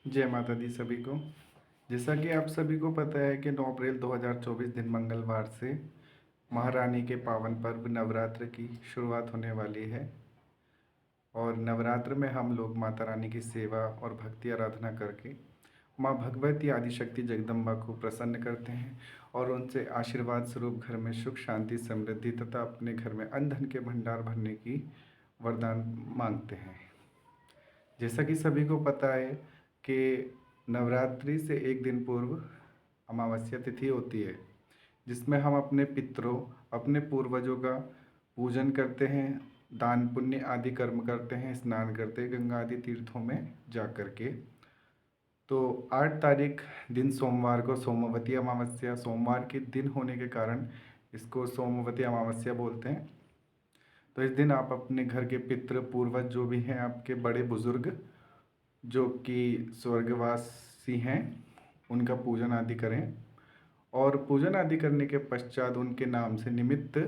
जय माता दी सभी को। जैसा कि आप सभी को पता है कि 9 अप्रैल 2024 दिन मंगलवार से महारानी के पावन पर्व नवरात्र की शुरुआत होने वाली है। और नवरात्र में हम लोग माता रानी की सेवा और भक्ति आराधना करके माँ भगवती आदिशक्ति जगदम्बा को प्रसन्न करते हैं और उनसे आशीर्वाद स्वरूप घर में सुख शांति समृद्धि तथा अपने घर में अन्न धन के भंडार भरने की वरदान मांगते हैं। जैसा कि सभी को पता है कि नवरात्रि से एक दिन पूर्व अमावस्या तिथि होती है, जिसमें हम अपने पितरों, अपने पूर्वजों का पूजन करते हैं, दान पुण्य आदि कर्म करते हैं, स्नान करते हैं गंगा आदि तीर्थों में जा कर के। तो 8 तारीख दिन सोमवार को सोमवती अमावस्या, सोमवार के दिन होने के कारण इसको सोमवती अमावस्या बोलते हैं। तो इस दिन आप अपने घर के पितृ पूर्वज जो भी हैं, आपके बड़े बुजुर्ग जो कि स्वर्गवासी हैं, उनका पूजन आदि करें। और पूजन आदि करने के पश्चात उनके नाम से निमित्त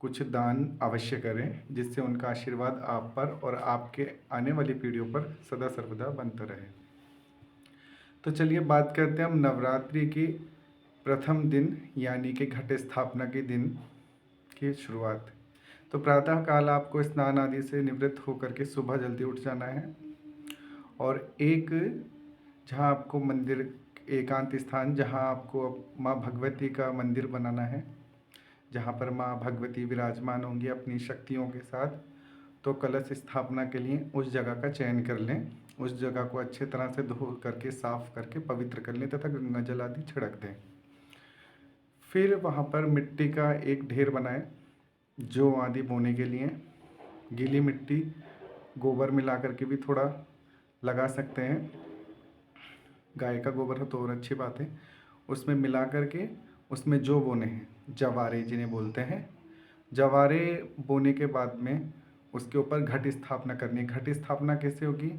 कुछ दान अवश्य करें, जिससे उनका आशीर्वाद आप पर और आपके आने वाली पीढ़ियों पर सदा सर्वदा बनता रहे। तो चलिए बात करते हैं हम नवरात्रि की प्रथम दिन यानी कि घट स्थापना के दिन की शुरुआत। तो प्रातः काल आपको स्नान आदि से निवृत्त होकर के सुबह जल्दी उठ जाना है और एक जहाँ आपको मंदिर, एकांत स्थान जहाँ आपको माँ भगवती का मंदिर बनाना है, जहाँ पर माँ भगवती विराजमान होंगी अपनी शक्तियों के साथ, तो कलश स्थापना के लिए उस जगह का चयन कर लें। उस जगह को अच्छे तरह से धो करके साफ करके पवित्र कर लें तथा गंगा जल आदि छिड़क दें। फिर वहाँ पर मिट्टी का एक ढेर बनाएं, जौ आदि बोने के लिए गीली मिट्टी, गोबर मिला करके भी थोड़ा लगा सकते हैं, गाय का गोबर हो तो और अच्छी बात है। उसमें मिला करके उसमें जौ बोने हैं, जवारे जिन्हें बोलते हैं। जवारे बोने के बाद में उसके ऊपर घट स्थापना करनी है। घट स्थापना कैसे होगी?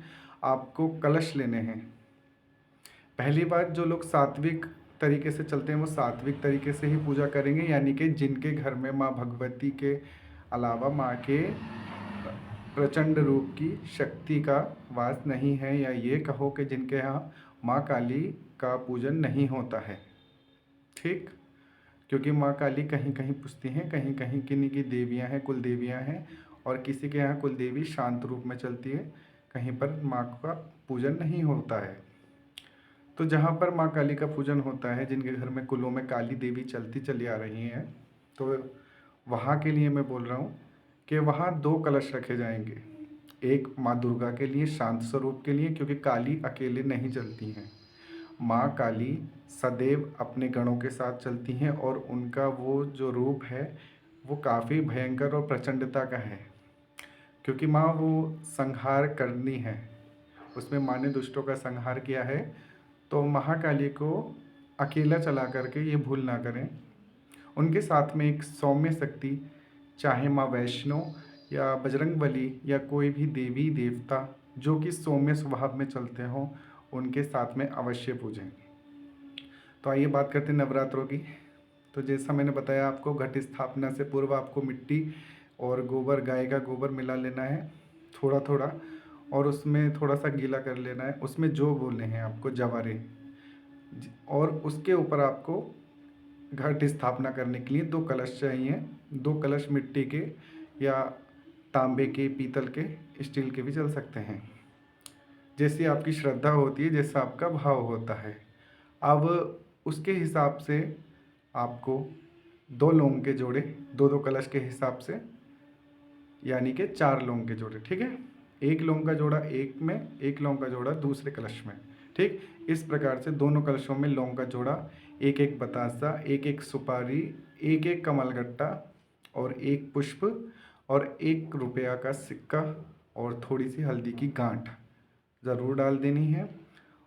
आपको कलश लेने हैं। पहली बात, जो लोग सात्विक तरीके से चलते हैं वो सात्विक तरीके से ही पूजा करेंगे, यानी कि जिनके घर में माँ भगवती के अलावा माँ के प्रचंड रूप की शक्ति का वास नहीं है, या ये कहो कि जिनके यहाँ माँ काली का पूजन नहीं होता है। ठीक, क्योंकि माँ काली कहीं कहीं पुजती हैं, कहीं कहीं किन्हीं की देवियाँ हैं, कुल देवियाँ हैं, और किसी के यहाँ कुल देवी शांत रूप में चलती है, कहीं पर माँ का पूजन नहीं होता है। तो जहाँ पर माँ काली का पूजन होता है, जिनके घर में कुलों में काली देवी चलती चली आ रही हैं, तो वहाँ के लिए मैं बोल रहा हूँ कि वहाँ 2 कलश रखे जाएंगे। एक माँ दुर्गा के लिए, शांत स्वरूप के लिए, क्योंकि काली अकेले नहीं चलती हैं। माँ काली सदैव अपने गणों के साथ चलती हैं और उनका वो जो रूप है वो काफ़ी भयंकर और प्रचंडता का है, क्योंकि माँ वो संहार करनी है। उसमें माँ ने दुष्टों का संहार किया है। तो महाकाली को अकेला चला करके ये भूल ना करें। उनके साथ में एक सौम्य शक्ति, चाहे माँ वैष्णो या बजरंगबली या कोई भी देवी देवता जो कि सौम्य स्वभाव में चलते हों, उनके साथ में अवश्य पूजें। तो आइए बात करते हैं नवरात्रों की। तो जैसा मैंने बताया आपको, घट स्थापना से पूर्व आपको मिट्टी और गोबर, गाय का गोबर मिला लेना है थोड़ा थोड़ा, और उसमें थोड़ा सा गीला कर लेना है। उसमें जो बोलने हैं आपको जवारे, और उसके ऊपर आपको घट स्थापना करने के लिए 2 कलश चाहिए। 2 कलश मिट्टी के या तांबे के, पीतल के, स्टील के भी चल सकते हैं, जैसी आपकी श्रद्धा होती है, जैसा आपका भाव होता है। अब उसके हिसाब से आपको 2 लौंग के जोड़े, 2-2 कलश के हिसाब से, यानी कि 4 लौंग के जोड़े। ठीक है, 1 लौंग का जोड़ा एक में, 1 लौंग का जोड़ा दूसरे कलश में। ठीक, इस प्रकार से दोनों कलशों में लौंग का जोड़ा, 1-1 बतासा, 1-1 सुपारी, 1-1 कमलगट्टा और 1 पुष्प और 1 रुपया का सिक्का और थोड़ी सी हल्दी की गांठ ज़रूर डाल देनी है।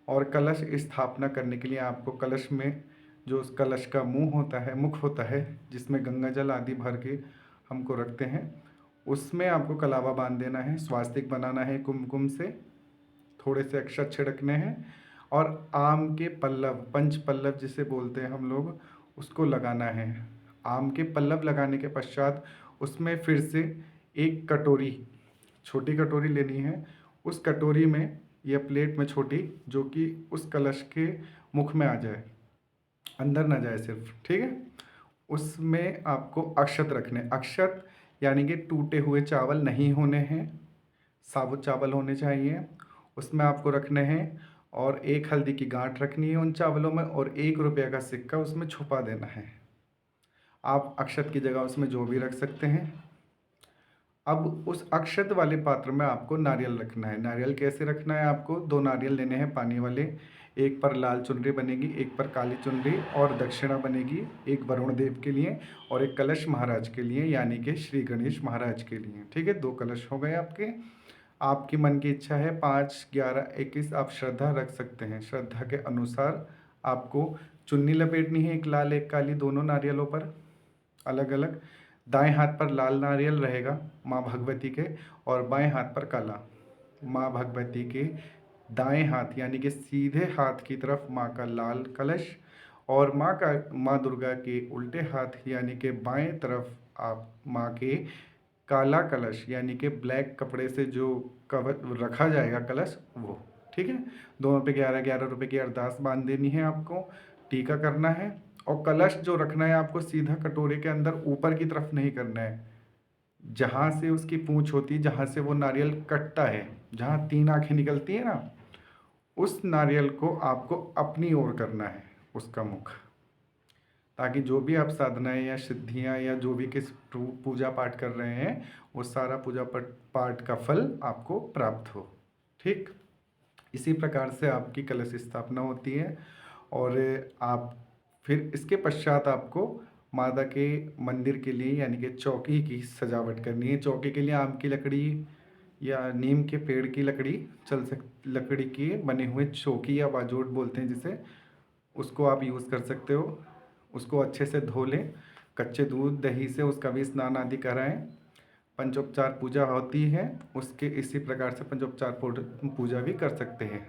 और कलश स्थापना करने के लिए आपको कलश में, जो उस कलश का मुंह होता है, मुख होता है, जिसमें गंगा जल आदि भर के हमको रखते हैं, उसमें आपको कलावा बांध देना है, स्वास्तिक बनाना है कुमकुम से, थोड़े से अक्षत छिड़कने हैं, और आम के पल्लव, पंच पल्लव जिसे बोलते हैं हम लोग, उसको लगाना है। आम के पल्लव लगाने के पश्चात उसमें फिर से एक कटोरी, छोटी कटोरी लेनी है। उस कटोरी में या प्लेट में छोटी, जो कि उस कलश के मुख में आ जाए, अंदर ना जाए सिर्फ, ठीक है। उसमें आपको अक्षत रखने, अक्षत यानी कि टूटे हुए चावल नहीं होने हैं, साबुत चावल होने चाहिए, उसमें आपको रखने हैं। और एक हल्दी की गांठ रखनी है उन चावलों में, और 1 रुपये का सिक्का उसमें छुपा देना है। आप अक्षत की जगह उसमें जो भी रख सकते हैं। अब उस अक्षत वाले पात्र में आपको नारियल रखना है। नारियल कैसे रखना है? आपको 2 नारियल लेने हैं पानी वाले, एक पर लाल चुनरी बनेगी, एक पर काली चुनरी, और दक्षिणा बनेगी, एक वरुण देव के लिए और एक कलश महाराज के लिए, यानी कि श्री गणेश महाराज के लिए, ठीक है। 2 कलश हो गए आपके। आपकी मन की इच्छा है 5, 11, 21 आप श्रद्धा रख सकते हैं। श्रद्धा के अनुसार आपको चुन्नी लपेटनी है, एक लाल एक काली, दोनों नारियलों पर अलग अलग। दाएं हाथ पर लाल नारियल रहेगा माँ भगवती के, और बाएं हाथ पर काला। माँ भगवती के दाएं हाथ यानी कि सीधे हाथ की तरफ माँ का लाल कलश, और माँ दुर्गा के उल्टे हाथ यानी कि बाएं तरफ आप माँ के काला कलश, यानी कि ब्लैक कपड़े से जो कवर रखा जाएगा कलश, वो, ठीक है। दोनों पे 11-11 रुपये की अरदास बांध देनी है आपको, टीका करना है। और कलश जो रखना है आपको सीधा कटोरे के अंदर ऊपर की तरफ नहीं करना है, जहाँ से उसकी पूंछ होती है, जहाँ से वो नारियल कटता है, जहाँ 3 आंखें निकलती है ना, उस नारियल को आपको अपनी ओर करना है, उसका मुख, ताकि जो भी आप साधनाएं या सिद्धियां या जो भी किस पूजा पाठ कर रहे हैं, वो सारा पूजा पाठ का फल आपको प्राप्त हो, ठीक। इसी प्रकार से आपकी कलश स्थापना होती है। और आप फिर इसके पश्चात आपको माता के मंदिर के लिए यानी कि चौकी की सजावट करनी है। चौकी के लिए आम की लकड़ी या नीम के पेड़ की लकड़ी लकड़ी की बने हुए चौकी या बाजोट बोलते हैं जिसे, उसको आप यूज़ कर सकते हो। उसको अच्छे से धो लें, कच्चे दूध दही से उसका भी स्नान आदि कराएं। पंचोपचार पूजा होती है, उसके इसी प्रकार से पंचोपचार पूजा भी कर सकते हैं।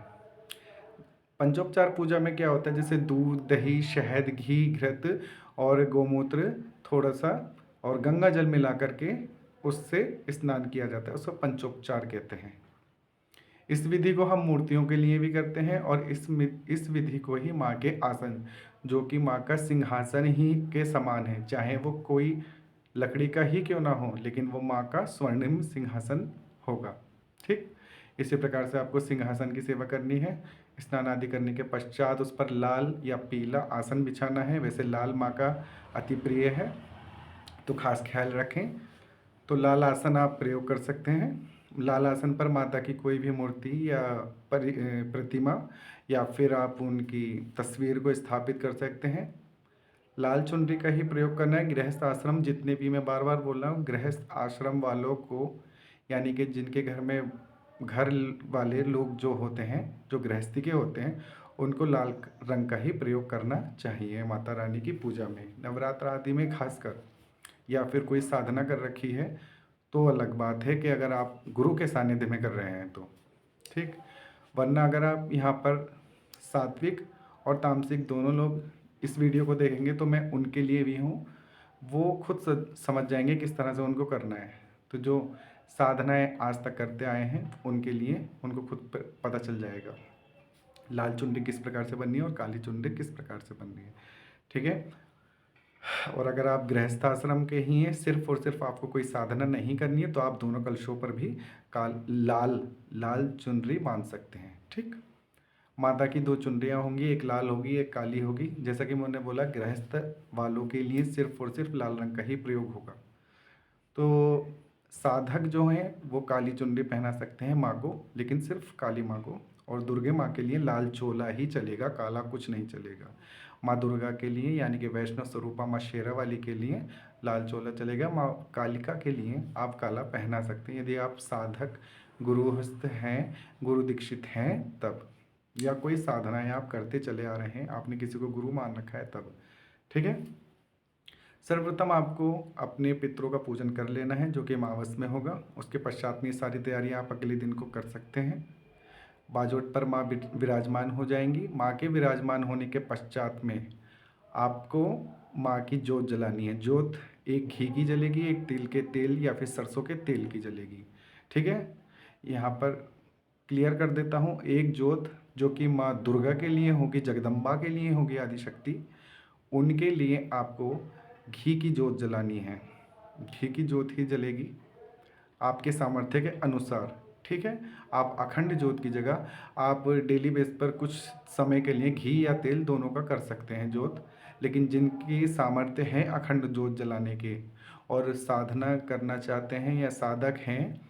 पंचोपचार पूजा में क्या होता है, जैसे दूध दही शहद घी घृत और गोमूत्र थोड़ा सा और गंगा जल मिला करके उससे स्नान किया जाता है, उसको पंचोपचार कहते हैं। इस विधि को हम मूर्तियों के लिए भी करते हैं, और इस विधि को ही माँ के आसन, जो कि माँ का सिंहासन ही के समान है, चाहे वो कोई लकड़ी का ही क्यों ना हो, लेकिन वो माँ का स्वर्णिम सिंहासन होगा, ठीक। इसी प्रकार से आपको सिंहासन की सेवा करनी है। स्नान आदि करने के पश्चात उस पर लाल या पीला आसन बिछाना है। वैसे लाल माँ का अति प्रिय है, तो खास ख्याल रखें। तो लाल आसन आप प्रयोग कर सकते हैं। लाल आसन पर माता की कोई भी मूर्ति या प्रतिमा या फिर आप उनकी तस्वीर को स्थापित कर सकते हैं। लाल चुनरी का ही प्रयोग करना है। गृहस्थ आश्रम जितने भी, मैं बार बार बोल रहा हूँ, गृहस्थ आश्रम वालों को, यानी कि जिनके घर में घर वाले लोग जो होते हैं, जो गृहस्थी के होते हैं, उनको लाल रंग का ही प्रयोग करना चाहिए माता रानी की पूजा में। नवरात्र आदि में खासकर, या फिर कोई साधना कर रखी है तो अलग बात है कि अगर आप गुरु के सानिध्य में कर रहे हैं तो, ठीक। वरना अगर आप यहाँ पर सात्विक और तामसिक दोनों लोग इस वीडियो को देखेंगे तो मैं उनके लिए भी हूँ, वो खुद समझ जाएंगे किस तरह से उनको करना है। तो जो साधनाएं आज तक करते आए हैं उनके लिए, उनको खुद पता चल जाएगा लाल चुनरी किस प्रकार से बननी है और काली चुनरी किस प्रकार से बननी है, ठीक है। और अगर आप गृहस्थ आश्रम के ही हैं, सिर्फ और सिर्फ आपको कोई साधना नहीं करनी है, तो आप दोनों कलशों पर भी लाल चुनरी बांध सकते हैं, ठीक। माता की 2 चुनरियाँ होंगी, एक लाल होगी एक काली होगी। जैसा कि मैंने बोला, गृहस्थ वालों के लिए सिर्फ और सिर्फ लाल रंग का ही प्रयोग होगा। तो साधक जो हैं वो काली चुनरी पहना सकते हैं माँ को, लेकिन सिर्फ काली माँ को। और दुर्गे माँ के लिए लाल चोला ही चलेगा, काला कुछ नहीं चलेगा। माँ दुर्गा के लिए यानी कि वैष्णव स्वरूपा माँ शेरा वाली के लिए लाल चोला चलेगा। माँ कालिका के लिए आप काला पहना सकते हैं, यदि आप साधक गुरुस्थ हैं, गुरु दीक्षित हैं तब, या कोई साधनाएं आप करते चले आ रहे हैं, आपने किसी को गुरु मान रखा है तब, ठीक है। सर्वप्रथम आपको अपने पितरों का पूजन कर लेना है, जो कि अमावस में होगा। उसके पश्चात में ये सारी तैयारियां आप अगले दिन को कर सकते हैं। बाजोट पर माँ विराजमान हो जाएंगी। माँ के विराजमान होने के पश्चात में आपको माँ की जोत जलानी है। जोत एक घी की जलेगी, एक तिल के तेल या फिर सरसों के तेल की जलेगी, ठीक है। यहाँ पर क्लियर कर देता हूँ। एक जोत जो कि माँ दुर्गा के लिए होगी, जगदम्बा के लिए होगी, आदिशक्ति, उनके लिए आपको घी की जोत जलानी है। घी की जोत ही जलेगी आपके सामर्थ्य के अनुसार, ठीक है। आप अखंड जोत की जगह आप डेली बेस पर कुछ समय के लिए घी या तेल दोनों का कर सकते हैं जोत, लेकिन जिनकी सामर्थ्य है अखंड जोत जलाने के और साधना करना चाहते हैं या साधक हैं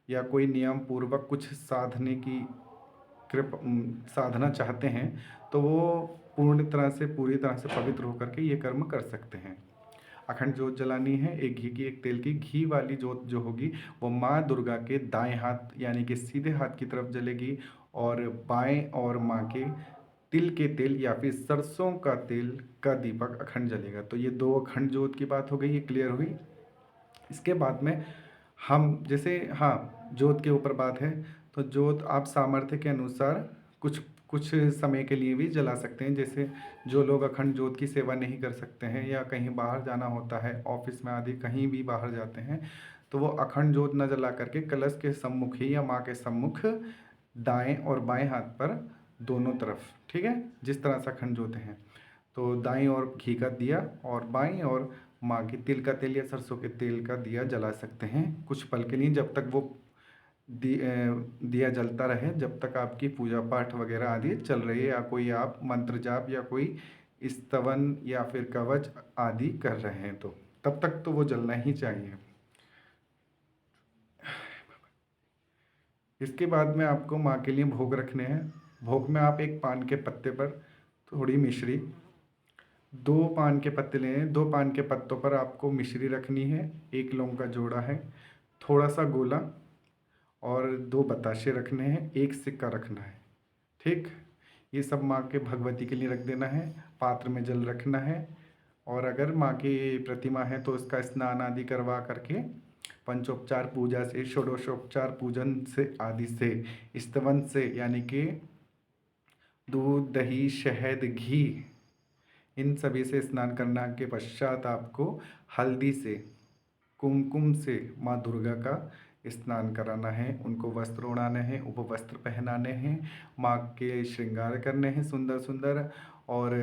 या कोई नियम पूर्वक कुछ साधने की साधना चाहते हैं, तो वो पूरी तरह से पवित्र होकर के ये कर्म कर सकते हैं। अखंड जोत जलानी है, एक घी की एक तेल की। घी वाली जोत जो होगी वो माँ दुर्गा के दाएं हाथ यानी कि सीधे हाथ की तरफ जलेगी और बाएं और माँ के तिल के तेल या फिर सरसों का तेल का दीपक अखंड जलेगा। तो ये दो अखंड जोत की बात हो गई, ये क्लियर हुई। इसके बाद में हम जैसे, हाँ, जोत के ऊपर बात है, तो जोत आप सामर्थ्य के अनुसार कुछ कुछ समय के लिए भी जला सकते हैं। जैसे जो लोग अखंड जोत की सेवा नहीं कर सकते हैं या कहीं बाहर जाना होता है, ऑफिस में आदि कहीं भी बाहर जाते हैं, तो वो अखंड जोत न जला करके कलश के सम्मुख ही या माँ के सम्मुख दाएं और बाएं हाथ पर दोनों तरफ, ठीक है, जिस तरह से अखंड जोत हैं, तो दाईं ओर घी का दिया और बाईं ओर माँ की तिल का तेल या सरसों के तेल का दिया जला सकते हैं कुछ पल के लिए, जब तक वो दिया जलता रहे, जब तक आपकी पूजा पाठ वगैरह आदि चल रही है या कोई आप मंत्र जाप या कोई स्तवन या फिर कवच आदि कर रहे हैं, तो तब तक तो वो जलना ही चाहिए। इसके बाद में आपको माँ के लिए भोग रखने हैं। भोग में आप एक पान के पत्ते पर थोड़ी मिश्री, दो पान के पत्ते लेने हैं, दो पान के पत्तों पर आपको मिश्री रखनी है, एक लौंग का जोड़ा है, थोड़ा सा गोला और दो बताशे रखने हैं, एक सिक्का रखना है, ठीक। ये सब माँ के भगवती के लिए रख देना है। पात्र में जल रखना है और अगर माँ की प्रतिमा है तो उसका स्नान आदि करवा करके पंचोपचार पूजा से, षोडशोपचार पूजन से आदि से, स्तवन से यानी कि दूध दही शहद घी इन सभी से स्नान करने के पश्चात आपको हल्दी से, कुमकुम से माँ दुर्गा का स्नान कराना है, उनको वस्त्र ओढ़ाने हैं, उपवस्त्र पहनाने हैं, माँ के श्रृंगार करने हैं सुंदर सुंदर, और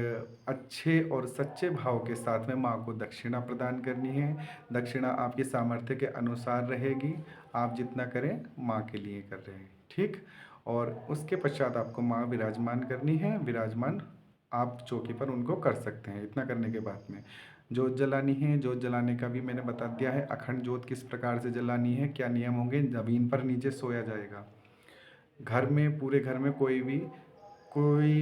अच्छे और सच्चे भाव के साथ में माँ को दक्षिणा प्रदान करनी है। दक्षिणा आपके सामर्थ्य के अनुसार रहेगी, आप जितना करें माँ के लिए कर रहे हैं, ठीक। और उसके पश्चात आपको माँ विराजमान करनी है, विराजमान आप चौकी पर उनको कर सकते हैं। इतना करने के बाद में जोत जलानी है। जोत जलाने का भी मैंने बता दिया है, अखंड जोत किस प्रकार से जलानी है, क्या नियम होंगे। ज़मीन पर नीचे सोया जाएगा। घर में, पूरे घर में कोई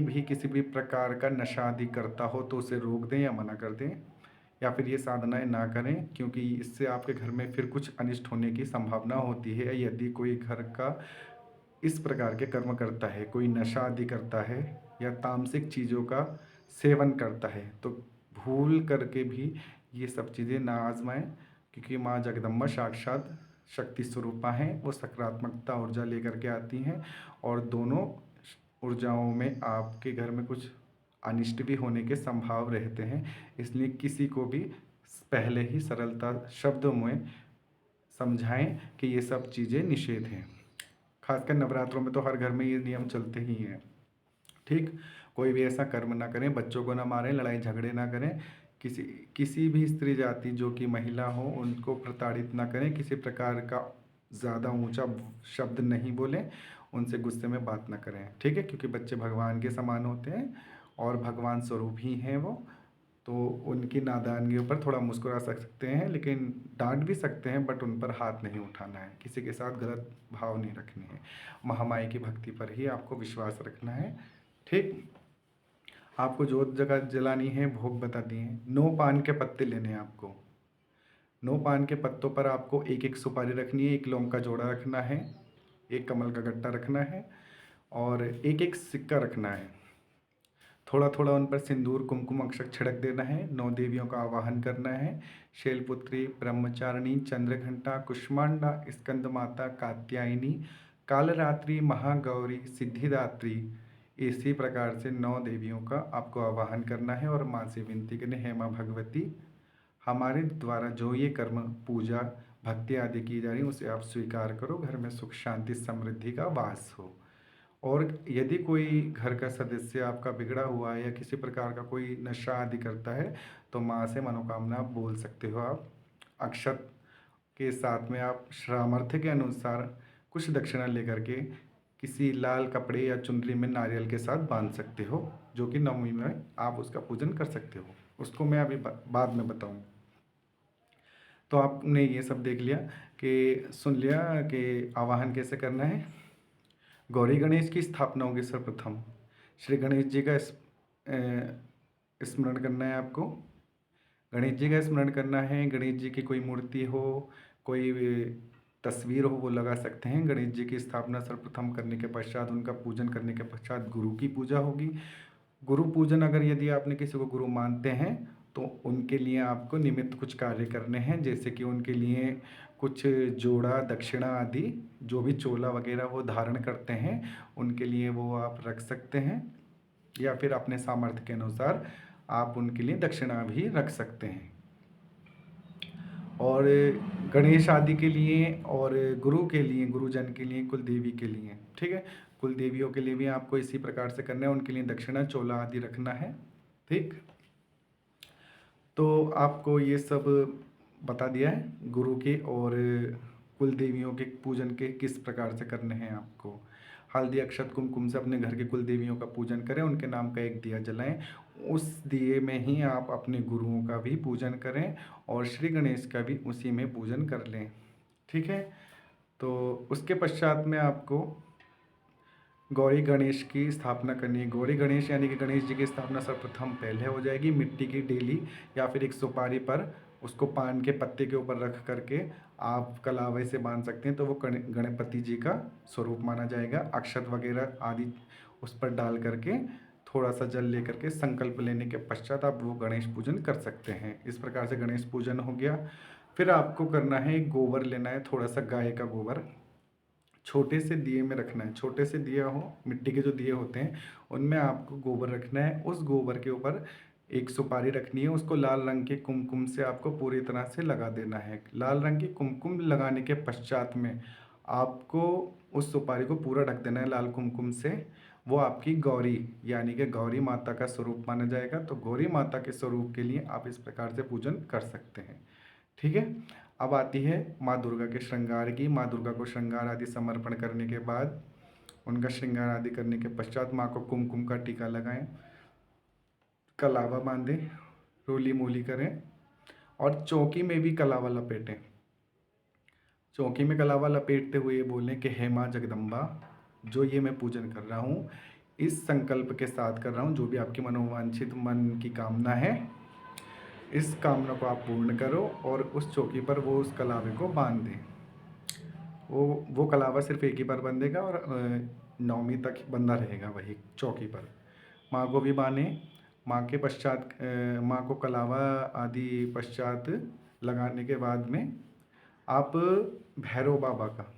भी किसी भी प्रकार का नशा आदि करता हो तो उसे रोक दें या मना कर दें, या फिर ये साधनाएं ना करें, क्योंकि इससे आपके घर में फिर कुछ अनिष्ट होने की संभावना होती है। यदि कोई घर का इस प्रकार के कर्म करता है, कोई नशा आदि करता है या तामसिक चीज़ों का सेवन करता है, तो भूल करके भी ये सब चीज़ें ना आजमाएं, क्योंकि माँ जगदम्बा साक्षात शक्ति स्वरूपा हैं। वो सकारात्मकता ऊर्जा लेकर के आती हैं और दोनों ऊर्जाओं में आपके घर में कुछ अनिष्ट भी होने के संभाव रहते हैं। इसलिए किसी को भी पहले ही सरलता शब्दों में समझाएं कि ये सब चीज़ें निषेध हैं। खासकर नवरात्रों में तो हर घर में ये नियम चलते ही हैं, ठीक। कोई भी ऐसा कर्म ना करें, बच्चों को ना मारें, लड़ाई झगड़े ना करें, किसी भी स्त्री जाति जो कि महिला हो उनको प्रताड़ित ना करें, किसी प्रकार का ज़्यादा ऊंचा शब्द नहीं बोलें, उनसे गुस्से में बात ना करें, ठीक है। क्योंकि बच्चे भगवान के समान होते हैं और भगवान स्वरूप ही हैं वो, तो उनकी नादानगी पर थोड़ा मुस्कुरा सकते हैं, लेकिन डांट भी सकते हैं, बट उन पर हाथ नहीं उठाना है, किसी के साथ गलत भाव नहीं रखने हैं। महामाई की भक्ति पर ही आपको विश्वास रखना है, ठीक। आपको जोत जगह जलानी है, भोग बता दिए। 9 पान के पत्ते लेने हैं आपको। 9 पान के पत्तों पर आपको एक एक सुपारी रखनी है, एक लौंग का जोड़ा रखना है, एक कमल का गट्टा रखना है और एक एक सिक्का रखना है। थोड़ा थोड़ा उन पर सिंदूर कुमकुम अक्षत छिड़क देना है। 9 देवियों का आवाहन करना है। शैलपुत्री, ब्रह्मचारिणी, चंद्रघंटा, कुष्मांडा, स्कंद माता, कात्यायनी, कालरात्रि, महागौरी, सिद्धिदात्री, इसी प्रकार से 9 देवियों का आपको आवाहन करना है और माँ से विनती करनी है, माँ भगवती, हमारे द्वारा जो ये कर्म पूजा भक्ति आदि की जा रही है उसे आप स्वीकार करो, घर में सुख शांति समृद्धि का वास हो। और यदि कोई घर का सदस्य आपका बिगड़ा हुआ है या किसी प्रकार का कोई नशा आदि करता है तो माँ से मनोकामना आप बोल सकते हो। आप अक्षत के साथ में आप सामर्थ्य के अनुसार कुछ दक्षिणा लेकर के किसी लाल कपड़े या चुनरी में नारियल के साथ बांध सकते हो, जो कि नवमी में आप उसका पूजन कर सकते हो। उसको मैं अभी बाद में बताऊँ। तो आपने ये सब देख लिया कि सुन लिया कि आवाहन कैसे करना है। गौरी गणेश की स्थापना होगी सर्वप्रथम। श्री गणेश जी का स्मरण करना है आपको। गणेश जी का स्मरण करना है। गणेश जी की कोई मूर्ति हो, कोई तस्वीर हो, वो लगा सकते हैं। गणेश जी की स्थापना सर्वप्रथम करने के पश्चात, उनका पूजन करने के पश्चात गुरु की पूजा होगी। गुरु पूजन अगर यदि आपने किसी को गुरु मानते हैं तो उनके लिए आपको निमित्त कुछ कार्य करने हैं, जैसे कि उनके लिए कुछ जोड़ा दक्षिणा आदि, जो भी चोला वगैरह वो धारण करते हैं उनके लिए वो आप रख सकते हैं, या फिर अपने सामर्थ्य के अनुसार आप उनके लिए दक्षिणा भी रख सकते हैं। और गणेश आदि के लिए और गुरु के लिए, गुरुजन के लिए, कुल देवी के लिए, ठीक है, कुल देवियों के लिए भी आपको इसी प्रकार से करना है। उनके लिए दक्षिणा चोला आदि रखना है। ठीक, तो आपको ये सब बता दिया है गुरु के और कुल देवियों के पूजन के किस प्रकार से करने हैं आपको। हल्दी अक्षत कुमकुम से अपने घर के कुल देवियों का पूजन करें, उनके नाम का एक दिया जलाएं। उस दिए में ही आप अपने गुरुओं का भी पूजन करें और श्री गणेश का भी उसी में पूजन कर लें। ठीक है, तो उसके पश्चात में आपको गौरी गणेश की स्थापना करनी है। गौरी गणेश यानी कि गणेश जी की स्थापना सर्वप्रथम पहले हो जाएगी। मिट्टी की डेली या फिर एक सुपारी पर उसको पान के पत्ते के ऊपर रख करके आप कलावे से बांध सकते हैं, तो वो गणपति जी का स्वरूप माना जाएगा। अक्षत वगैरह आदि उस पर डाल करके थोड़ा सा जल लेकर के संकल्प लेने के पश्चात आप वो गणेश पूजन कर सकते हैं। इस प्रकार से गणेश पूजन हो गया। फिर आपको करना है, गोबर लेना है, थोड़ा सा गाय का गोबर छोटे से दिए में रखना है। छोटे से दिया हो, मिट्टी के जो दिए होते हैं उनमें आपको गोबर रखना है। उस गोबर के ऊपर एक सुपारी रखनी है, उसको लाल रंग के कुमकुम से आपको पूरी तरह से लगा देना है। लाल रंग के कुमकुम लगाने के पश्चात में आपको उस सुपारी को पूरा ढक देना है लाल कुमकुम से। वो आपकी गौरी यानी कि गौरी माता का स्वरूप माना जाएगा। तो गौरी माता के स्वरूप के लिए आप इस प्रकार से पूजन कर सकते हैं। ठीक है, अब आती है माँ दुर्गा के श्रृंगार की। माँ दुर्गा को श्रृंगार आदि समर्पण करने के बाद, उनका श्रृंगार आदि करने के पश्चात माँ को कुमकुम का टीका लगाएं, कलावा बांधें, रोली मोली करें और चौकी में भी कलावा लपेटें। चौकी में कलावा लपेटते हुए बोलें कि हे माँ जगदम्बा, जो ये मैं पूजन कर रहा हूँ इस संकल्प के साथ कर रहा हूँ, जो भी आपकी मनोवांछित मन की कामना है इस कामना को आप पूर्ण करो और उस चौकी पर वो उस कलावे को बांध दें। वो कलावा सिर्फ एक ही बार बंधेगा और नवमी तक बंधा रहेगा वही चौकी पर। माँ को भी बांधें। माँ के पश्चात माँ को कलावा आदि पश्चात लगाने के बाद में आप भैरव बाबा का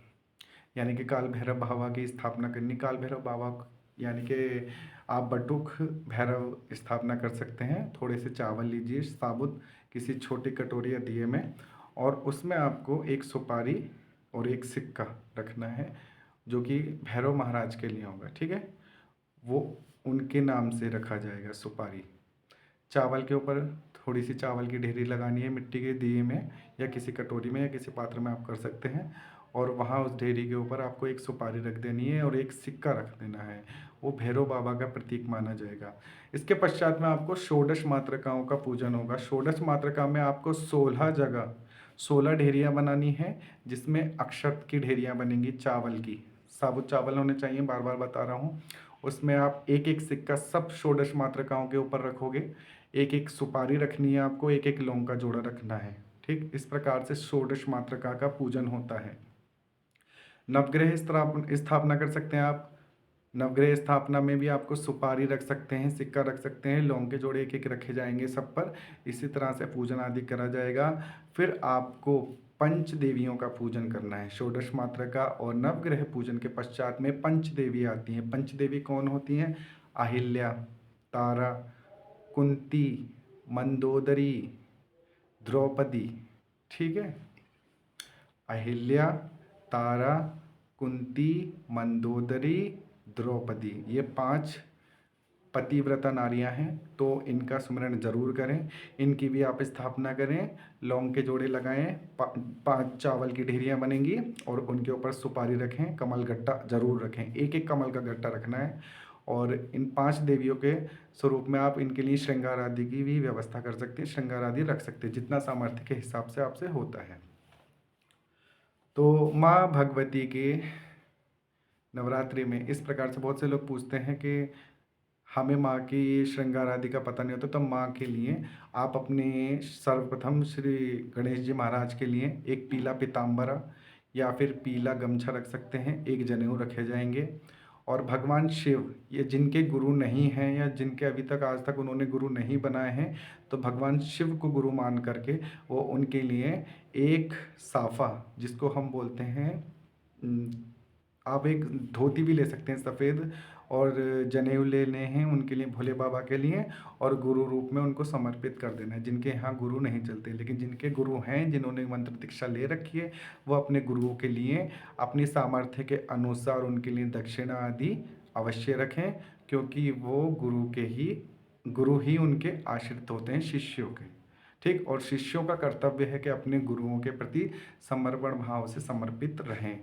यानी कि काल भैरव बाबा की स्थापना करनी। काल भैरव बाबा यानी कि आप बटुक भैरव स्थापना कर सकते हैं। थोड़े से चावल लीजिए साबुत किसी छोटी कटोरी या दिए में, और उसमें आपको एक सुपारी और एक सिक्का रखना है, जो कि भैरव महाराज के लिए होगा। ठीक है, वो उनके नाम से रखा जाएगा सुपारी। चावल के ऊपर थोड़ी सी चावल की ढेरी लगानी है मिट्टी के दिए में या किसी कटोरी में या किसी पात्र में आप कर सकते हैं, और वहाँ उस ढेरी के ऊपर आपको एक सुपारी रख देनी है और एक सिक्का रख देना है। वो भैरव बाबा का प्रतीक माना जाएगा। इसके पश्चात में आपको षोडश मातृकाओं का पूजन होगा। षोडश मातृका में आपको 16 जगह 16 ढेरियाँ बनानी है, जिसमें अक्षत की ढेरियाँ बनेंगी चावल की। साबुत चावल होने चाहिए, बार बार बता रहा हूँ। उसमें आप एक एक सिक्का सब षोडश मातृकाओं के ऊपर रखोगे। एक एक सुपारी रखनी है आपको, एक एक लौंग का जोड़ा रखना है। ठीक, इस प्रकार से षोडश मातृका का पूजन होता है। नवग्रह स्थापना कर सकते हैं आप। नवग्रह स्थापना में भी आपको सुपारी रख सकते हैं, सिक्का रख सकते हैं, लौंग के जोड़े एक एक रखे जाएंगे सब पर। इसी तरह से पूजन आदि करा जाएगा। फिर आपको पंच देवियों का पूजन करना है। षोडश मातृका और नवग्रह पूजन के पश्चात में पंच देवी आती हैं। पंच देवी कौन होती हैं? अहिल्या, तारा, कुंती, मंदोदरी, द्रौपदी। ठीक है, अहिल्या, तारा, कुंती, मंदोदरी, द्रौपदी, ये 5 पतिव्रता नारियां हैं, तो इनका सुमिरन जरूर करें। इनकी भी आप स्थापना करें, लौंग के जोड़े लगाएं, 5 चावल की ढेरियां बनेंगी और उनके ऊपर सुपारी रखें, कमल गट्टा जरूर रखें, एक एक कमल का गट्टा रखना है। और इन 5 देवियों के स्वरूप में आप इनके लिए श्रृंगार आदि की भी व्यवस्था कर सकते हैं, श्रृंगार आदि रख सकते हैं, जितना सामर्थ्य के हिसाब से आपसे होता है। तो माँ भगवती के नवरात्रि में इस प्रकार से बहुत से लोग पूछते हैं कि हमें माँ की श्रृंगार आदि का पता नहीं होता, तो माँ के लिए आप अपने सर्वप्रथम श्री गणेश जी महाराज के लिए एक पीला पीताम्बरा या फिर पीला गमछा रख सकते हैं, एक जनेऊ रखे जाएंगे। और भगवान शिव, ये जिनके गुरु नहीं हैं या जिनके अभी तक आज तक उन्होंने गुरु नहीं बनाए हैं, तो भगवान शिव को गुरु मान करके वो उनके लिए एक साफा, जिसको हम बोलते हैं, आप एक धोती भी ले सकते हैं सफ़ेद, और जनेऊ लेने हैं उनके लिए, भोले बाबा के लिए, और गुरु रूप में उनको समर्पित कर देना है। जिनके यहाँ गुरु नहीं चलते, लेकिन जिनके गुरु हैं, जिन्होंने मंत्र दीक्षा ले रखी है, वो अपने गुरुओं के लिए अपनी सामर्थ्य के अनुसार उनके लिए दक्षिणा आदि अवश्य रखें, क्योंकि वो गुरु ही उनके आश्रित होते हैं, शिष्यों के। ठीक, और शिष्यों का कर्तव्य है कि अपने गुरुओं के प्रति समर्पण भाव से समर्पित रहें,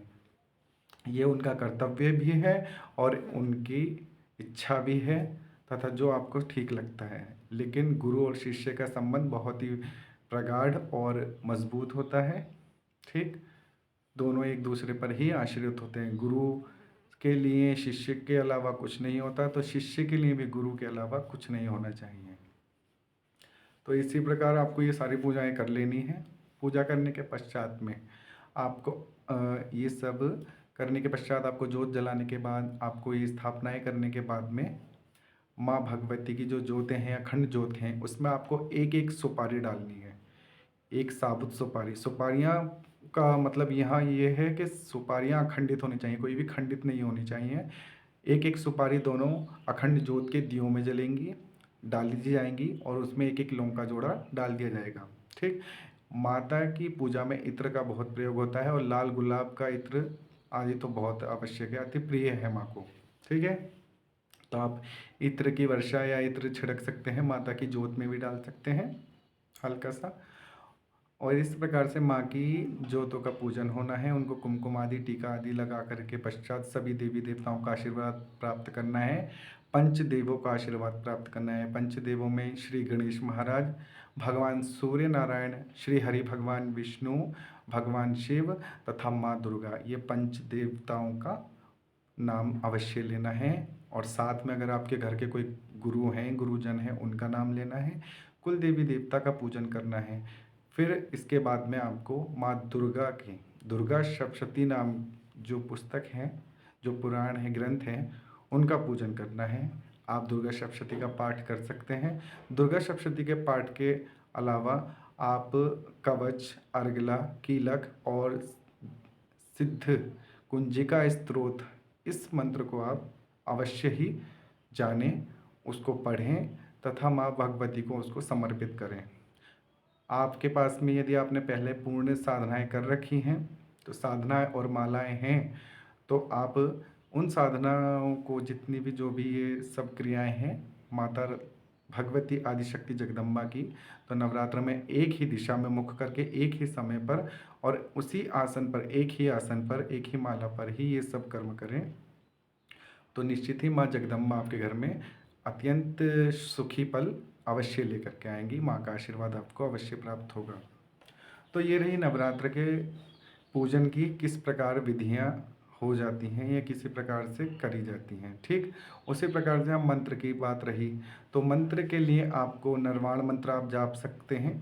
ये उनका कर्तव्य भी है और उनकी इच्छा भी है, तथा जो आपको ठीक लगता है। लेकिन गुरु और शिष्य का संबंध बहुत ही प्रगाढ़ और मजबूत होता है। ठीक, दोनों एक दूसरे पर ही आश्रित होते हैं। गुरु के लिए शिष्य के अलावा कुछ नहीं होता, तो शिष्य के लिए भी गुरु के अलावा कुछ नहीं होना चाहिए। तो इसी प्रकार आपको ये सारी पूजाएं कर लेनी है। पूजा करने के पश्चात में आपको ये सब करने के पश्चात आपको जोत जलाने के बाद, आपको ये स्थापनाएं करने के बाद में माँ भगवती की जो जोतें हैं, अखंड जोत हैं, उसमें आपको एक एक सुपारी डालनी है, एक साबुत सुपारी। सुपारियाँ का मतलब यहाँ ये है कि सुपारियाँ अखंडित होनी चाहिए, कोई भी खंडित नहीं होनी चाहिए। एक एक सुपारी दोनों अखंड जोत के दियों में जलेंगी, डाल दी जाएंगी, और उसमें एक एक लौंग का जोड़ा डाल दिया जाएगा। ठीक, माता की पूजा में इत्र का बहुत प्रयोग होता है, और लाल गुलाब का इत्र आदि तो बहुत आवश्यक है, अति प्रिय है माँ को। ठीक है, तो आप इत्र की वर्षा या इत्र छिड़क सकते हैं, माता की जोत में भी डाल सकते हैं हल्का सा। और इस प्रकार से माँ की ज्योतों का पूजन होना है, उनको कुमकुम आदि टीका आदि लगा करके पश्चात सभी देवी देवताओं का आशीर्वाद प्राप्त करना है, पंचदेवों का आशीर्वाद प्राप्त करना है। पंचदेवों में श्री गणेश महाराज, भगवान सूर्य नारायण, श्री हरि भगवान विष्णु, भगवान शिव तथा माँ दुर्गा, ये पंच देवताओं का नाम अवश्य लेना है। और साथ में अगर आपके घर के कोई गुरु हैं, गुरुजन हैं, उनका नाम लेना है, कुल देवी देवता का पूजन करना है। फिर इसके बाद में आपको माँ दुर्गा की, दुर्गा सप्तशती नाम जो पुस्तक हैं, जो पुराण है, ग्रंथ हैं, उनका पूजन करना है। आप दुर्गा सप्तशती का पाठ कर सकते हैं। दुर्गा सप्तशती के पाठ के अलावा आप कवच, अर्गला, कीलक और सिद्ध कुंजिका स्तोत्र, इस मंत्र को आप अवश्य ही जानें, उसको पढ़ें तथा माँ भगवती को उसको समर्पित करें। आपके पास में यदि आपने पहले पूर्ण साधनाएं कर रखी हैं, तो साधनाएं और मालाएं हैं, तो आप उन साधनाओं को, जितनी भी जो भी ये सब क्रियाएं हैं माता भगवती आदिशक्ति जगदम्बा की, तो नवरात्र में एक ही दिशा में मुख करके, एक ही समय पर और उसी आसन पर, एक ही आसन पर, एक ही माला पर ही ये सब कर्म करें, तो निश्चित ही माँ जगदम्बा आपके घर में अत्यंत सुखी पल अवश्य लेकर के आएंगी। माँ का आशीर्वाद आपको अवश्य प्राप्त होगा। तो ये रही नवरात्र के पूजन की किस प्रकार विधियाँ हो जाती हैं या किसी प्रकार से करी जाती हैं। ठीक, उसी प्रकार से हम मंत्र की बात रही, तो मंत्र के लिए आपको निर्वाण मंत्र आप जाप सकते हैं,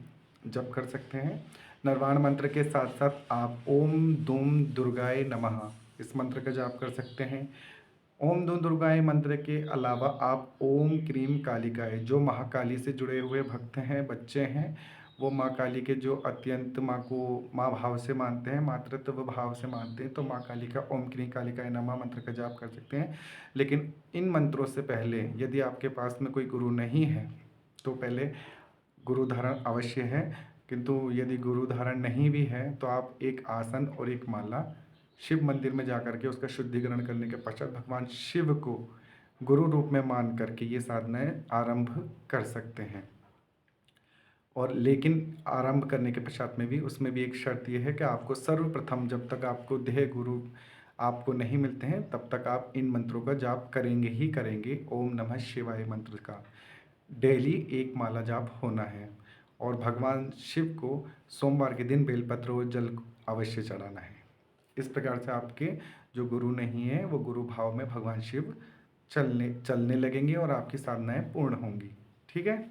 जप कर सकते हैं। निर्वाण मंत्र के साथ साथ आप ओम दूम दुर्गाय नमः इस मंत्र का जाप कर सकते हैं। ओम दूम दुर्गाय मंत्र के अलावा आप ओम क्रीम कालिकाय, जो महाकाली से जुड़े हुए भक्त हैं, बच्चे हैं, वो माँ काली के जो अत्यंत माँ को माँ भाव से मानते हैं, मातृत्व भाव से मानते हैं, तो माँ काली का ओम क्रीम कालिकाय नमः मंत्र का जाप कर सकते हैं। लेकिन इन मंत्रों से पहले यदि आपके पास में कोई गुरु नहीं है, तो पहले गुरु धारण अवश्य है, किंतु यदि गुरु धारण नहीं भी है, तो आप एक आसन और एक माला शिव मंदिर में जाकर के उसका शुद्धिकरण करने के पश्चात भगवान शिव को गुरु रूप में मान करके ये साधनाएं आरंभ कर सकते हैं। और लेकिन आरंभ करने के पश्चात में भी उसमें भी एक शर्त ये है कि आपको सर्वप्रथम जब तक आपको देह गुरु आपको नहीं मिलते हैं तब तक आप इन मंत्रों का जाप करेंगे ही करेंगे। ओम नमः शिवाय मंत्र का डेली एक माला जाप होना है। और भगवान शिव को सोमवार के दिन बेलपत्र और जल अवश्य चढ़ाना है। इस प्रकार से आपके जो गुरु नहीं है वो गुरु भाव में भगवान शिव चलने लगेंगे और आपकी साधनाएं पूर्ण होंगी। ठीक है।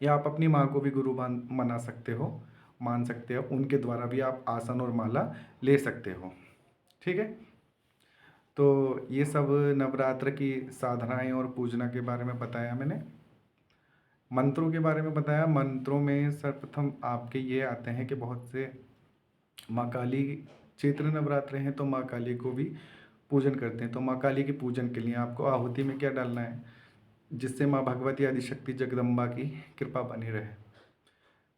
या आप अपनी माँ को भी गुरु मान सकते हो, उनके द्वारा भी आप आसन और माला ले सकते हो। ठीक है। तो ये सब नवरात्र की साधनाएं और पूजना के बारे में बताया मैंने। मंत्रों के बारे में बताया। मंत्रों में सर्वप्रथम आपके ये आते हैं कि बहुत से माँ काली चैत्र नवरात्र हैं तो माँ काली को भी पूजन करते हैं। तो माँ काली के पूजन के लिए आपको आहुति में क्या डालना है, जिससे माँ भगवती आदिशक्ति जगदम्बा की कृपा बनी रहे।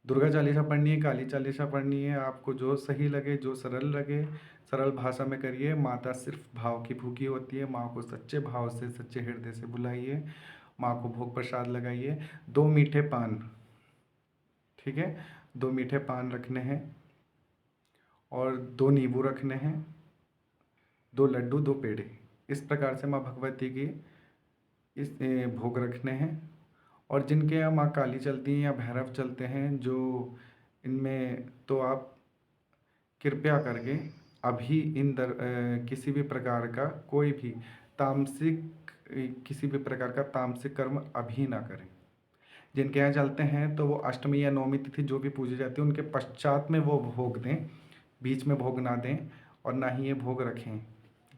दुर्गा चालीसा पढ़नी है, काली चालीसा पढ़नी है, आपको जो सही लगे, जो सरल लगे, सरल भाषा में करिए। माता सिर्फ भाव की भूखी होती है। माँ को सच्चे भाव से, सच्चे हृदय से बुलाइए। माँ को भोग प्रसाद लगाइए। 2 मीठे पान, ठीक है, 2 मीठे पान रखने हैं और 2 नींबू रखने हैं, 2 लड्डू, 2 पेड़े। इस प्रकार से माँ भगवती की इस भोग रखने हैं। और जिनके यहाँ माँ काली चलती हैं या भैरव चलते हैं जो इनमें, तो आप कृपया करके अभी किसी भी प्रकार का कोई भी किसी भी प्रकार का तामसिक कर्म अभी ना करें। जिनके यहाँ चलते हैं तो वो अष्टमी या नवमी तिथि जो भी पूजी जाती है उनके पश्चात में वो भोग दें, बीच में भोग ना दें और ना ही ये भोग रखें।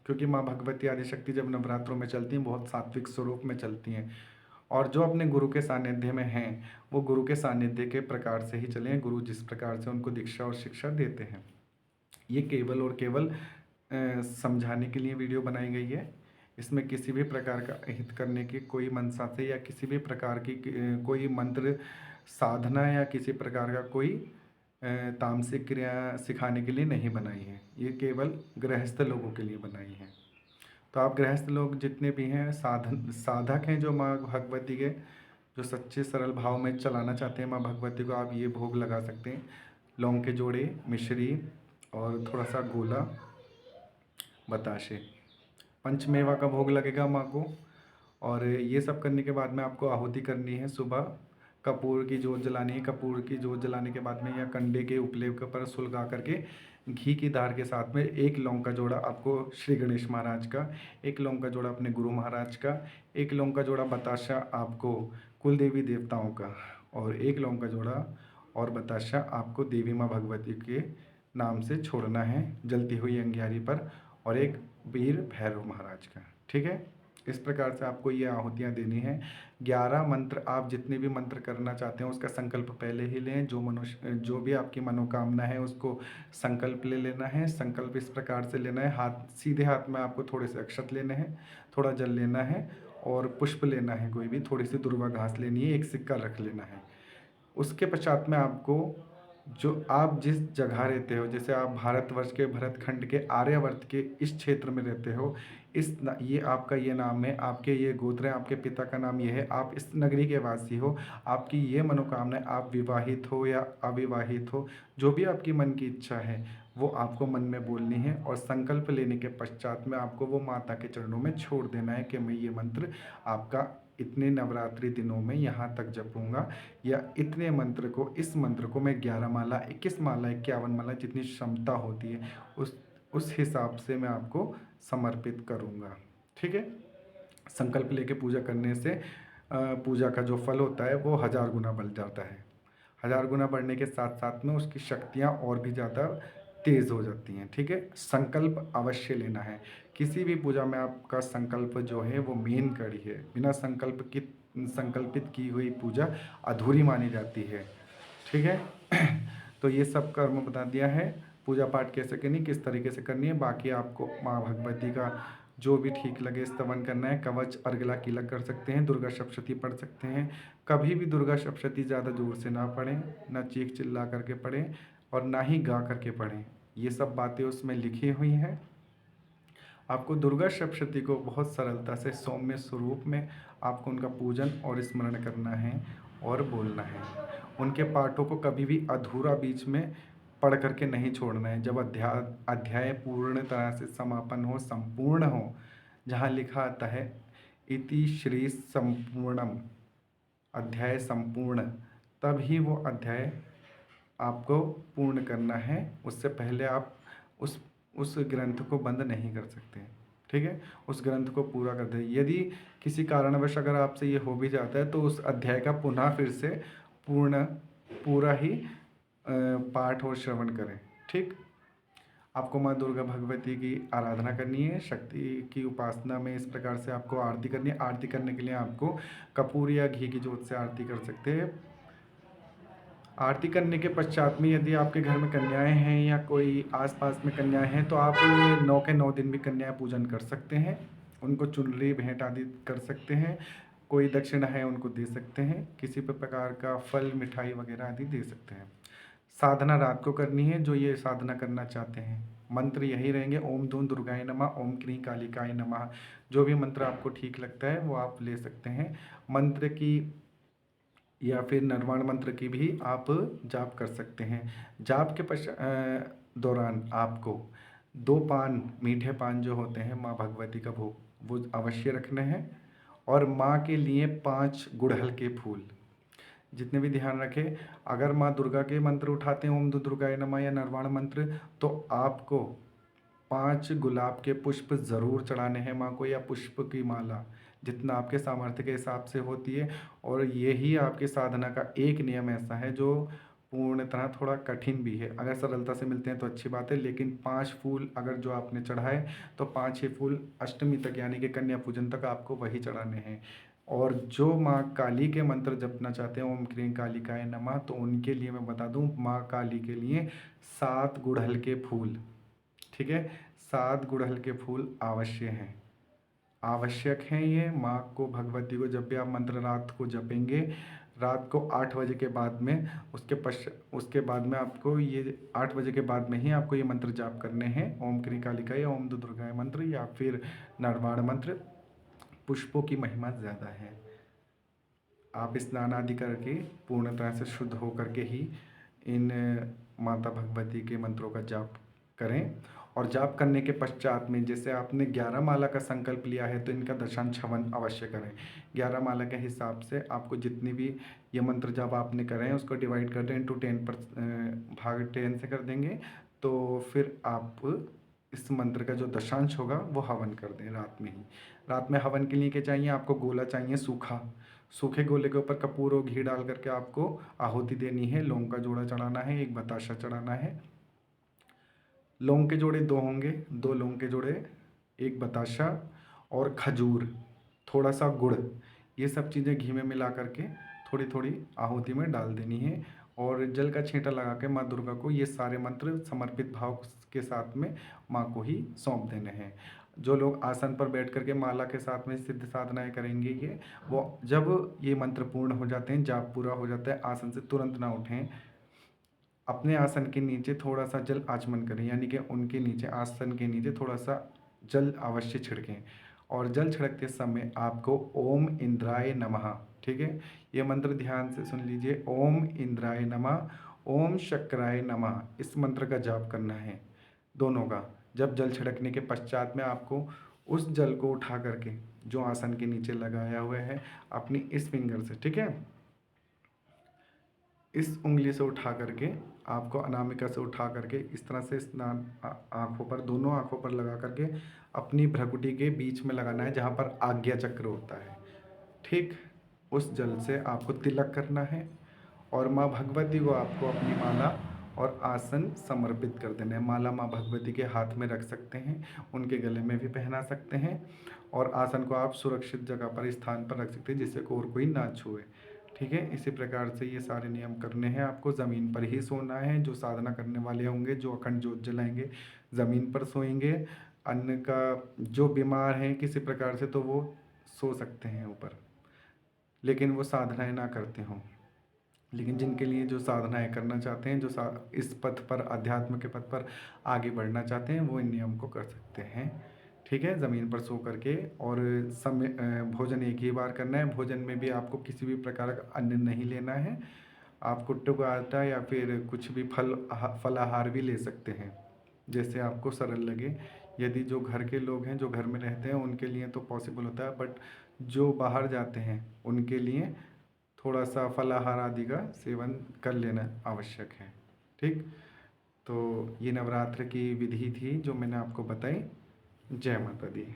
क्योंकि माँ भगवती आदिशक्ति जब नवरात्रों में चलती हैं बहुत सात्विक स्वरूप में चलती हैं। और जो अपने गुरु के सानिध्य में हैं वो गुरु के सानिध्य के प्रकार से ही चलें, गुरु जिस प्रकार से उनको दीक्षा और शिक्षा देते हैं। ये केवल और केवल समझाने के लिए वीडियो बनाई गई है। इसमें किसी भी प्रकार का हित करने की कोई मंशा से या किसी भी प्रकार की कोई मंत्र साधना या किसी प्रकार का कोई तामसिक क्रिया सिखाने के लिए नहीं बनाई है। ये केवल गृहस्थ लोगों के लिए बनाई है। तो आप गृहस्थ लोग जितने भी हैं, साधक हैं जो माँ भगवती के जो सच्चे सरल भाव में चलाना चाहते हैं माँ भगवती को, आप ये भोग लगा सकते हैं। लौंग के जोड़े, मिश्री और थोड़ा सा गोला, बताशे, पंचमेवा का भोग लगेगा माँ को। और ये सब करने के बाद में आपको आहुति करनी है। सुबह कपूर की जोत जलानी है। कपूर की जोत जलाने के बाद में या कंडे के उपले के ऊपर सुलगा करके घी की धार के साथ में 1 लौंग का जोड़ा आपको श्री गणेश महाराज का, 1 लौंग का जोड़ा अपने गुरु महाराज का, 1 लौंग का जोड़ा बताशा आपको कुल देवी देवताओं का, और 1 लौंग का जोड़ा और बताशा आपको देवी माँ भगवती के नाम से छोड़ना है जलती हुई अंगियारी पर, और 1 वीर भैरव महाराज का। ठीक है। इस प्रकार से आपको ये आहुतियाँ देनी है। 11 मंत्र, आप जितने भी मंत्र करना चाहते हैं उसका संकल्प पहले ही लें। जो भी आपकी मनोकामना है उसको संकल्प ले लेना है। संकल्प इस प्रकार से लेना है, सीधे हाथ में आपको थोड़े से अक्षत लेने हैं, थोड़ा जल लेना है और पुष्प लेना है, कोई भी थोड़ी सी दुर्वा घास लेनी है, 1 सिक्का रख लेना है। उसके पश्चात में आपको जो आप जिस जगह रहते हो, जैसे आप भारतवर्ष के भरतखंड के आर्यावर्त के इस क्षेत्र में रहते हो, ये आपका ये नाम है, आपके ये गोत्र है, आपके पिता का नाम ये है, आप इस नगरी के वासी हो, आपकी ये मनोकामना है, आप विवाहित हो या अविवाहित हो, जो भी आपकी मन की इच्छा है वो आपको मन में बोलनी है। और संकल्प लेने के पश्चात में आपको वो माता के चरणों में छोड़ देना है कि मैं ये मंत्र आपका इतने नवरात्रि दिनों में यहाँ तक जपूंगा, या इतने मंत्र को, इस मंत्र को मैं 11 माला, 21 माला, 51 माला जितनी क्षमता होती है उस हिसाब से मैं आपको समर्पित करूँगा। ठीक है। संकल्प लेके पूजा करने से पूजा का जो फल होता है वो 1000 गुना बढ़ जाता है। 1000 गुना बढ़ने के साथ साथ में उसकी शक्तियाँ और भी ज़्यादा तेज़ हो जाती हैं। ठीक है। संकल्प अवश्य लेना है। किसी भी पूजा में आपका संकल्प जो है वो मेन कड़ी है। बिना संकल्पित की हुई पूजा अधूरी मानी जाती है। ठीक है। तो ये सब कर्म बता दिया है। पूजा पाठ कैसे करनी, किस तरीके से करनी है, बाकी आपको माँ भगवती का जो भी ठीक लगे स्तवन करना है। कवच अर्गला कीलक कर सकते हैं, दुर्गा सप्तशती पढ़ सकते हैं। कभी भी दुर्गा सप्तशती ज़्यादा जोर से ना पढ़ें, ना चीख चिल्ला करके पढ़ें और ना ही गा करके पढ़ें। ये सब बातें उसमें लिखी हुई हैं। आपको दुर्गा सप्तशती को बहुत सरलता से सौम्य स्वरूप में आपको उनका पूजन और स्मरण करना है और बोलना है। उनके पाठों को कभी भी अधूरा बीच में पढ़ करके नहीं छोड़ना है। जब अध्याय पूर्ण तरह से समापन हो, संपूर्ण हो, जहाँ लिखा आता है इति श्री संपूर्णम, अध्याय संपूर्ण, तब ही वो अध्याय आपको पूर्ण करना है। उससे पहले आप उस ग्रंथ को बंद नहीं कर सकते। ठीक है, उस ग्रंथ को पूरा कर दें। यदि किसी कारणवश अगर आपसे ये हो भी जाता है तो उस अध्याय का पुनः फिर से पूरा ही पाठ और श्रवण करें। ठीक, आपको माँ दुर्गा भगवती की आराधना करनी है। शक्ति की उपासना में इस प्रकार से आपको आरती करनी है। आरती करने के लिए आपको कपूर या घी की जोत से आरती कर सकते हैं। आरती करने के पश्चात में यदि आपके घर में कन्याएं हैं या कोई आसपास में कन्याएं हैं तो आप 9 के 9 दिन भी कन्या पूजन कर सकते हैं। उनको चुनरी भेंट आदि कर सकते हैं। कोई दक्षिणा है उनको दे सकते हैं। किसी भी प्रकार का फल मिठाई वगैरह आदि दे सकते हैं। साधना रात को करनी है जो ये साधना करना चाहते हैं। मंत्र यही रहेंगे, ओम धूम दुर्गाय नमः, ओम क्रीं कालिकाय नमः। जो भी मंत्र आपको ठीक लगता है वो आप ले सकते हैं। मंत्र की या फिर निर्वाण मंत्र की भी आप जाप कर सकते हैं। जाप के दौरान आपको 2 पान, मीठे पान जो होते हैं माँ भगवती का भोग, वो अवश्य रखने हैं। और माँ के लिए 5 गुड़हल के फूल, जितने भी ध्यान रखें, अगर माँ दुर्गा के मंत्र उठाते हैं ओम दुर्गाय नमः या निर्वाण मंत्र, तो आपको 5 गुलाब के पुष्प ज़रूर चढ़ाने हैं माँ को, या पुष्प की माला, जितना आपके सामर्थ्य के हिसाब से होती है। और यही आपकी साधना का एक नियम ऐसा है जो पूर्णतः थोड़ा कठिन भी है। अगर सरलता से मिलते हैं तो अच्छी बात है, लेकिन 5 फूल अगर जो आपने चढ़ाए तो 5 ही फूल अष्टमी तक यानी कि कन्या पूजन तक आपको वही चढ़ाने हैं। और जो माँ काली के मंत्र जपना चाहते हैं ओम क्रीं कालिकाय नमः, तो उनके लिए मैं बता दूं, माँ काली के लिए 7 गुड़हल के फूल, ठीक है, 7 गुड़हल के फूल आवश्यक हैं। ये माँ को, भगवती को, जब भी आप मंत्र रात को जपेंगे, रात को 8 बजे के बाद में, उसके बाद में आपको ये 8 बजे के बाद में ही आपको ये मंत्र जाप करने हैं। ओम क्रीं कालिका या ओम दुर्गाय मंत्र या फिर नरवाण मंत्र। पुष्पों की महिमा ज़्यादा है। आप स्नान आदि करके पूर्ण तरह से शुद्ध हो करके ही इन माता भगवती के मंत्रों का जाप करें। और जाप करने के पश्चात में, जैसे आपने 11 माला का संकल्प लिया है तो इनका दशांश हवन अवश्य करें। 11 माला के हिसाब से आपको जितनी भी ये मंत्र जाप आपने करे हैं उसको डिवाइड कर दें इंटू 10 पर, भाग 10 से कर देंगे। तो फिर आप इस मंत्र का जो दशांश होगा वो हवन कर दें रात में ही। रात में हवन के लिए क्या चाहिए आपको? गोला चाहिए सूखा। सूखे गोले के ऊपर कपूर और घी डाल करके आपको आहुति देनी है। लौंग का जोड़ा चढ़ाना है, एक बताशा चढ़ाना है। लौंग के जोड़े 2 होंगे, 2 लौंग के जोड़े, एक बताशा और खजूर, थोड़ा सा गुड़, ये सब चीज़ें घी में मिला करके थोड़ी थोड़ी आहुति में डाल देनी है। और जल का छींटा लगा के माँ दुर्गा को ये सारे मंत्र समर्पित भाव के साथ में माँ को ही सौंप देने हैं। जो लोग आसन पर बैठ करके माला के साथ में सिद्ध साधनाएं करेंगे, ये वो जब ये मंत्र पूर्ण हो जाते हैं, जाप पूरा हो जाता है, आसन से तुरंत ना उठें। अपने आसन के नीचे थोड़ा सा जल आचमन करें, यानी कि उनके नीचे, आसन के नीचे थोड़ा सा जल अवश्य छिड़कें। और जल छिड़कते समय आपको ओम इंद्राय नमः, ठीक है, ये मंत्र ध्यान से सुन लीजिए। ओम इंद्राय नमः, ओम शक्राय नमः, इस मंत्र का जाप करना है दोनों का। जब जल छिड़कने के पश्चात में आपको उस जल को उठा करके जो आसन के नीचे लगाया हुआ है अपनी इस फिंगर से, ठीक है, इस उंगली से उठा करके आपको अनामिका से उठा करके इस तरह से स्नान आँखों पर, दोनों आँखों पर लगा करके अपनी भ्रकुटी के बीच में लगाना है जहाँ पर आज्ञा चक्र होता है। ठीक, उस जल से आपको तिलक करना है और माँ भगवती को आपको अपनी माला और आसन समर्पित कर देना है। माला माँ भगवती के हाथ में रख सकते हैं, उनके गले में भी पहना सकते हैं। और आसन को आप सुरक्षित जगह पर, स्थान पर रख सकते हैं जिससे और कोई ना छुए। ठीक है, इसी प्रकार से ये सारे नियम करने हैं। आपको ज़मीन पर ही सोना है। जो साधना करने वाले होंगे, जो अखंड ज्योत जलाएंगे, ज़मीन पर सोएंगे। अन्य का जो बीमार हैं किसी प्रकार से, तो वो सो सकते हैं ऊपर, लेकिन वो साधनाएं ना करते हों। लेकिन जिनके लिए जो साधनाएँ करना चाहते हैं, जो इस पथ पर, अध्यात्म के पथ पर आगे बढ़ना चाहते हैं, वो इन नियम को कर सकते हैं। ठीक है? ज़मीन पर सो करके, और भोजन एक ही बार करना है। भोजन में भी आपको किसी भी प्रकार का अन्न नहीं लेना है। आप कुट्टू का आटा या फिर कुछ भी फलाहार भी ले सकते हैं, जैसे आपको सरल लगे। यदि जो घर के लोग हैं, जो घर में रहते हैं, उनके लिए तो पॉसिबल होता है, बट जो बाहर जाते हैं, उनके लिए थोड़ा-सा फलाहार आदि का सेवन कर लेना आवश्यक है। ठीक? तो ये नवरात्र की विधि थी जो मैंने आपको बताई। जय माता दी।